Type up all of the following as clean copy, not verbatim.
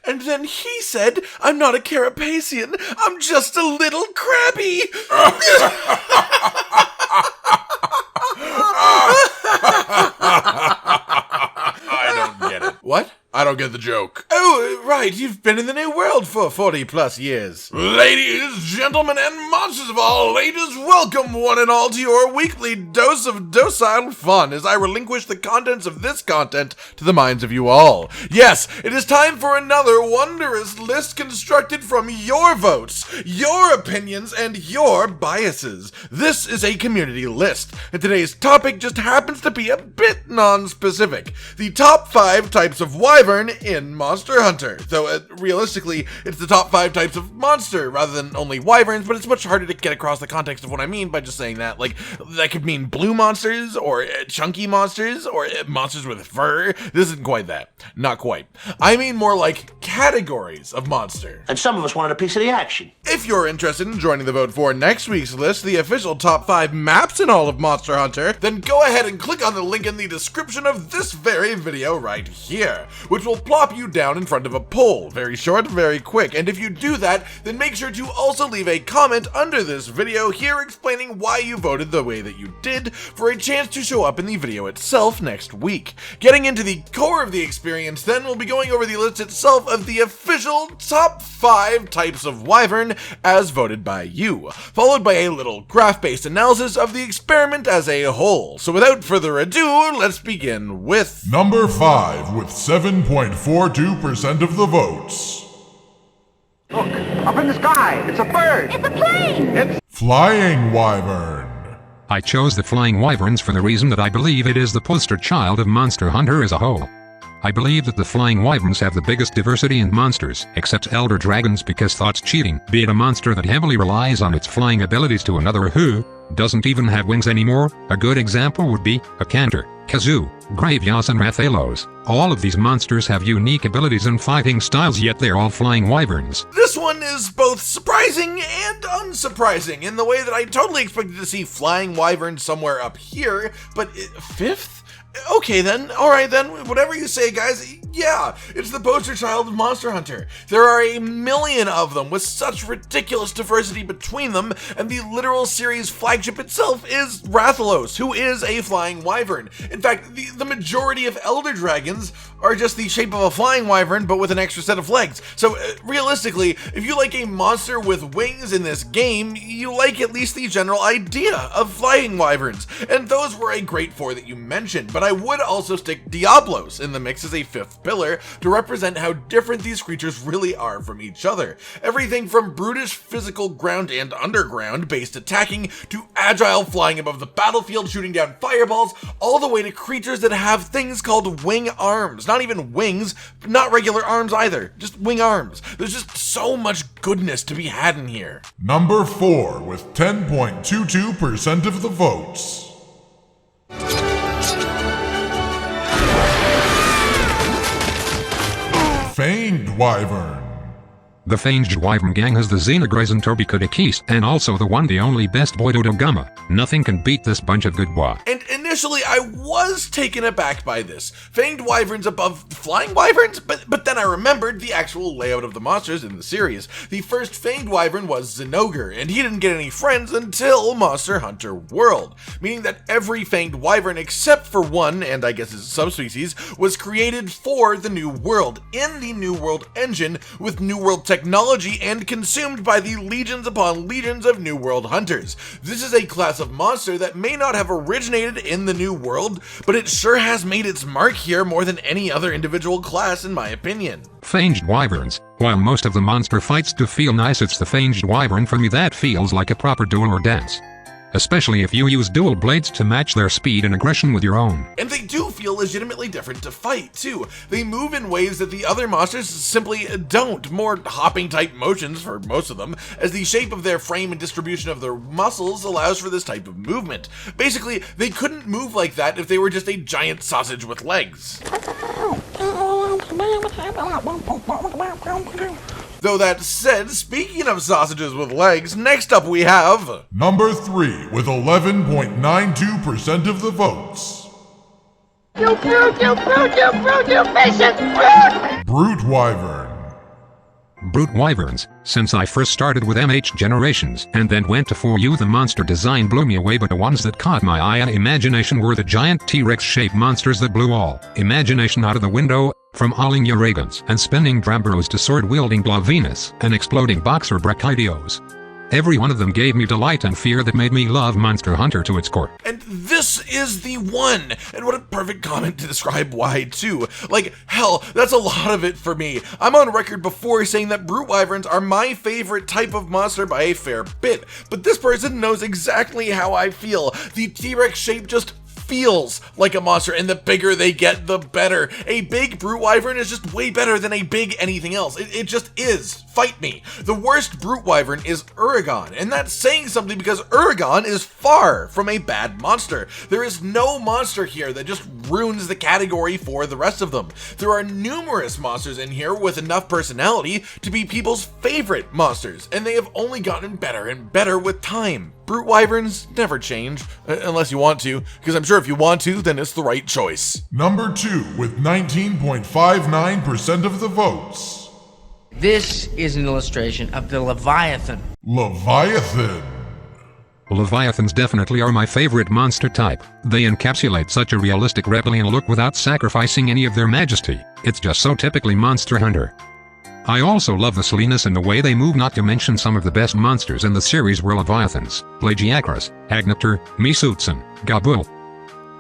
And then he said, I'm not a carapacian, I'm just a little crabby. I don't get it. What? I don't get the joke. Oh, right, you've been in the New World for 40 plus years. Ladies, gentlemen, and monsters of all ages, welcome one and all to your weekly dose of docile fun as I relinquish the contents of this content to the minds of you all. Yes, it is time for another wondrous list constructed from your votes, your opinions, and your biases. This is a community list, and today's topic just happens to be a bit non-specific. The top 5 types of Wyvern in Monster Hunter, though realistically it's the top 5 types of monster rather than only wyverns, but it's much harder to get across the context of what I mean by just saying that. Like, that could mean blue monsters, or chunky monsters, or monsters with fur. This isn't quite that. Not quite. I mean more like categories of monster. And some of us wanted a piece of the action. If you're interested in joining the vote for next week's list, the official top 5 maps in all of Monster Hunter, then go ahead and click on the link in the description of this very video right here, which will plop you down in front of a poll. Very short, very quick. And if you do that, then make sure to also leave a comment under this video here explaining why you voted the way that you did for a chance to show up in the video itself next week. Getting into the core of the experience, then we'll be going over the list itself of the official top 5 types of wyvern as voted by you, followed by a little graph-based analysis of the experiment as a whole. So without further ado, let's begin with Number 5 with 7.42% of the votes. Look, up in the sky, it's a bird! It's a plane! Flying Wyvern. I chose the Flying Wyverns for the reason that I believe it is the poster child of Monster Hunter as a whole. I believe that the Flying Wyverns have the biggest diversity in monsters, except Elder Dragons, because thought's cheating, be it a monster that heavily relies on its flying abilities to another who doesn't even have wings anymore. A good example would be a Cantor, Kazoo, Gravios, and Rathalos. All of these monsters have unique abilities and fighting styles, yet they're all flying wyverns. This one is both surprising and unsurprising in the way that I totally expected to see flying wyverns somewhere up here, but 5th? Okay then, alright then, whatever you say guys, yeah, it's the poster child of Monster Hunter. There are a million of them with such ridiculous diversity between them, and the literal series flagship itself is Rathalos, who is a flying wyvern. In fact, the majority of Elder Dragons are just the shape of a flying wyvern but with an extra set of legs. So realistically, if you like a monster with wings in this game, you like at least the general idea of flying wyverns, and those were a great 4 that you mentioned, but I would also stick Diablos in the mix as a 5th pillar to represent how different these creatures really are from each other. Everything from brutish physical ground and underground based attacking to agile flying above the battlefield shooting down fireballs, all the way to creatures that have things called wing arms. Not even wings, not regular arms either, just wing arms. There's just so much goodness to be had in here. Number 4 with 10.22% of the votes. Fanged Wyvern. The Fanged Wyvern gang has the Xenograis and Torbicodikis, and also the one the only best boy Dodogama. Nothing can beat this bunch of good bois. And initially I was taken aback by this. Fanged wyverns above flying wyverns? But then I remembered the actual layout of the monsters in the series. The first Fanged wyvern was Zinogre, and he didn't get any friends until Monster Hunter World, meaning that every Fanged wyvern except for one, and I guess his subspecies, was created for the New World, in the New World engine, with New World technology, and consumed by the legions upon legions of New World hunters. This is a class of monster that may not have originated in the New World, but it sure has made its mark here more than any other individual class in my opinion. Fanged Wyverns. While most of the monster fights do feel nice, it's the Fanged Wyvern for me that feels like a proper duel or dance. Especially if you use dual blades to match their speed and aggression with your own. And they do feel legitimately different to fight, too. They move in ways that the other monsters simply don't. More hopping type motions for most of them, as the shape of their frame and distribution of their muscles allows for this type of movement. Basically, they couldn't move like that if they were just a giant sausage with legs. Though that said, speaking of sausages with legs, next up we have... Number 3 with 11.92% of the votes. You brute, you brute, you brute, you vicious brute! Brute Wyvern. Brute Wyverns, since I first started with MH Generations and then went to 4U. The monster design blew me away, but the ones that caught my eye and imagination were the giant T-Rex shaped monsters that blew all imagination out of the window, from ALYING dragons and spinning Dramburos to sword-wielding Blavinus and exploding boxer Brachydios. Every one of them gave me delight and fear that made me love Monster Hunter to its core. And this is the one! And what a perfect comment to describe why, too. Like, hell, that's a lot of it for me. I'm on record before saying that Brute Wyverns are my favorite type of monster by a fair bit, but this person knows exactly how I feel. The T-Rex shape just feels like a monster, and the bigger they get, the better. A big Brute Wyvern is just way better than a big anything else. It just is. Fight me. The worst Brute Wyvern is Uragon, and that's saying something because Uragon is far from a bad monster. There is no monster here that just ruins the category for the rest of them. There are numerous monsters in here with enough personality to be people's favorite monsters, and they have only gotten better and better with time. Brute Wyverns never change, unless you want to, because I'm sure if you want to, then it's the right choice. Number 2 with 19.59% of the votes. This is an illustration of the Leviathan. Leviathan. Leviathans definitely are my favorite monster type. They encapsulate such a realistic reptilian look without sacrificing any of their majesty. It's just so typically Monster Hunter. I also love the silliness and the way they move, not to mention some of the best monsters in the series were Leviathans, Plagiacrus, Agnator, Misutsun, Gabul.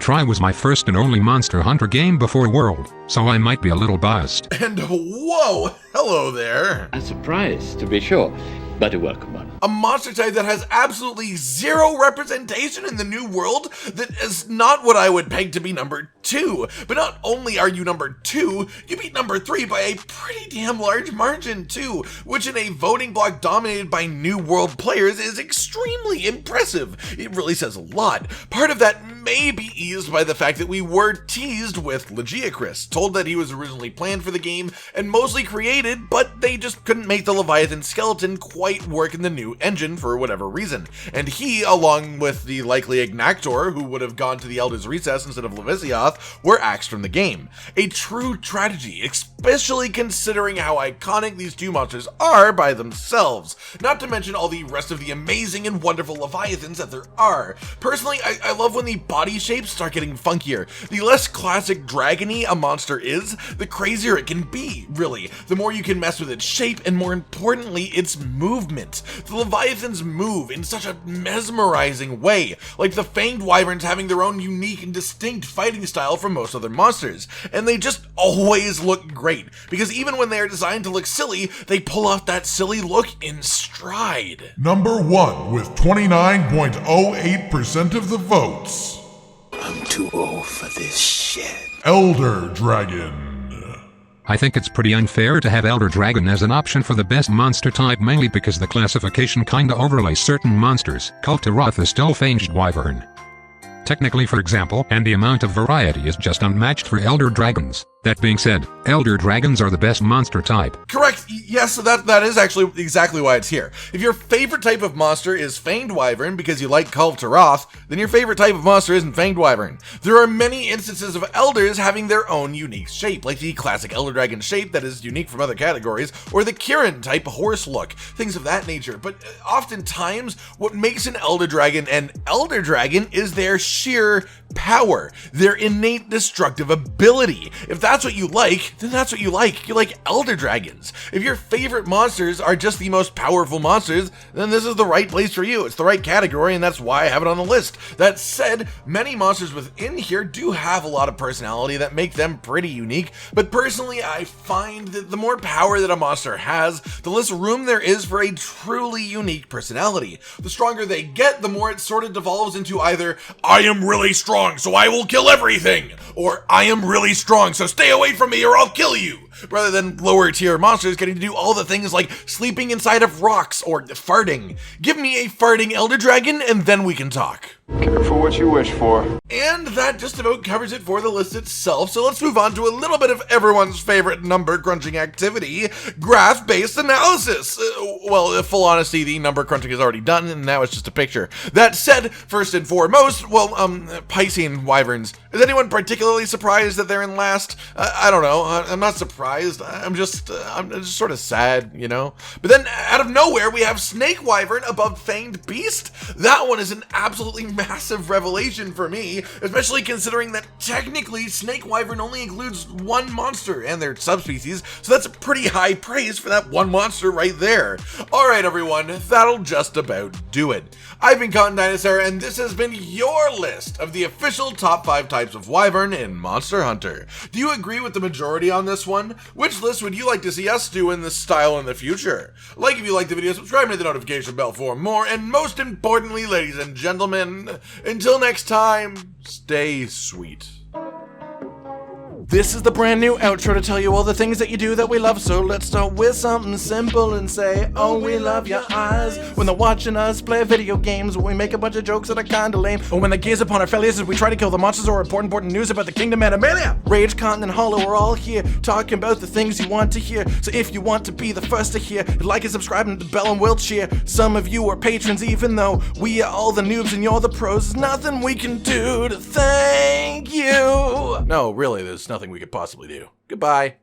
Tri was my first and only Monster Hunter game before World, so I might be a little biased. And whoa, hello there. A surprise, to be sure, but a welcome one. A monster type that has absolutely zero representation in the new world that is not what I would peg to be number 2. But not only are you number 2, you beat number 3 by a pretty damn large margin too, which in a voting block dominated by new world players is extremely impressive. It really says a lot. Part of that may be eased by the fact that we were teased with Legiacris, told that he was originally planned for the game and mostly created, but they just couldn't make the Leviathan skeleton quite work in the new engine for whatever reason. And he, along with the likely Ignactor, who would have gone to the Elder's Recess instead of Levisioth, were axed from the game. A true tragedy, especially considering how iconic these two monsters are by themselves, not to mention all the rest of the amazing and wonderful Leviathans that there are. Personally, I love when the body shapes start getting funkier. The less classic dragony a monster is, the crazier it can be, really. The more you can mess with its shape, and more importantly, its movement. The Leviathans move in such a mesmerizing way, like the Fanged Wyverns having their own unique and distinct fighting style from most other monsters, and they just always look great, because even when they are designed to look silly, they pull off that silly look in stride. Number 1 with 29.08% of the votes. I'm too old for this shit. Elder Dragon. I think it's pretty unfair to have Elder Dragon as an option for the best monster type, mainly because the classification kinda overlays certain monsters. Kultiroth is still Fanged Wyvern, technically, for example, and the amount of variety is just unmatched for Elder Dragons. That being said, Elder Dragons are the best monster type. Correct. Yes, so that is actually exactly why it's here. If your favorite type of monster is Fanged Wyvern because you like Kultiroth, then your favorite type of monster isn't Fanged Wyvern. There are many instances of elders having their own unique shape, like the classic Elder Dragon shape that is unique from other categories, or the Kirin type horse look, things of that nature. But oftentimes, what makes an Elder Dragon an Elder Dragon is their sheer power, their innate destructive ability. If that's what you like, then that's what you like. You like Elder Dragons. If your favorite monsters are just the most powerful monsters, then this is the right place for you. It's the right category, and that's why I have it on the list. That said, many monsters within here do have a lot of personality that make them pretty unique, but personally I find that the more power that a monster has, the less room there is for a truly unique personality. The stronger they get, the more it sort of devolves into either, I am really strong, so I will kill everything, or I am really strong, so stay away from me or I'll kill you, rather than lower tier monsters getting to do all the things like sleeping inside of rocks or farting. Give me a farting Elder Dragon and then we can talk. Careful what you wish for. And that just about covers it for the list itself, so let's move on to a little bit of everyone's favorite number crunching activity, graph-based analysis. Well, in full honesty, the number crunching is already done, and now it's just a picture. That said, first and foremost, well, Piscean Wyverns. Is anyone particularly surprised that they're in last? I don't know. I'm not surprised surprised. I'm just sort of sad, you know? But then out of nowhere, we have Snake Wyvern above Fanged Beast. That one is an absolutely massive revelation for me, especially considering that technically Snake Wyvern only includes one monster and their subspecies, so that's a pretty high praise for that one monster right there. Alright everyone, that'll just about do it. I've been Cotton Dinosaur, and this has been your list of the official top 5 types of Wyvern in Monster Hunter. Do you agree with the majority on this one? Which list would you like to see us do in this style in the future? Like if you like the video, subscribe and hit the notification bell for more, and most importantly, ladies and gentlemen, until next time, stay sweet. This is the brand new outro to tell you all the things that you do that we love, so let's start with something simple and say, oh, we love your eyes. When they're watching us play video games, we make a bunch of jokes that are kinda lame, or when they gaze upon our failures as we try to kill the monsters, or important news about the kingdom Animalia. Rage, Continent, Hollow, we're all here, talking about the things you want to hear, so if you want to be the first to hear, like and subscribe and the bell and we'll cheer. Some of you are patrons, even though we are all the noobs and you're the pros, there's nothing we can do to thank you. No, really, there's nothing we could possibly do. Goodbye.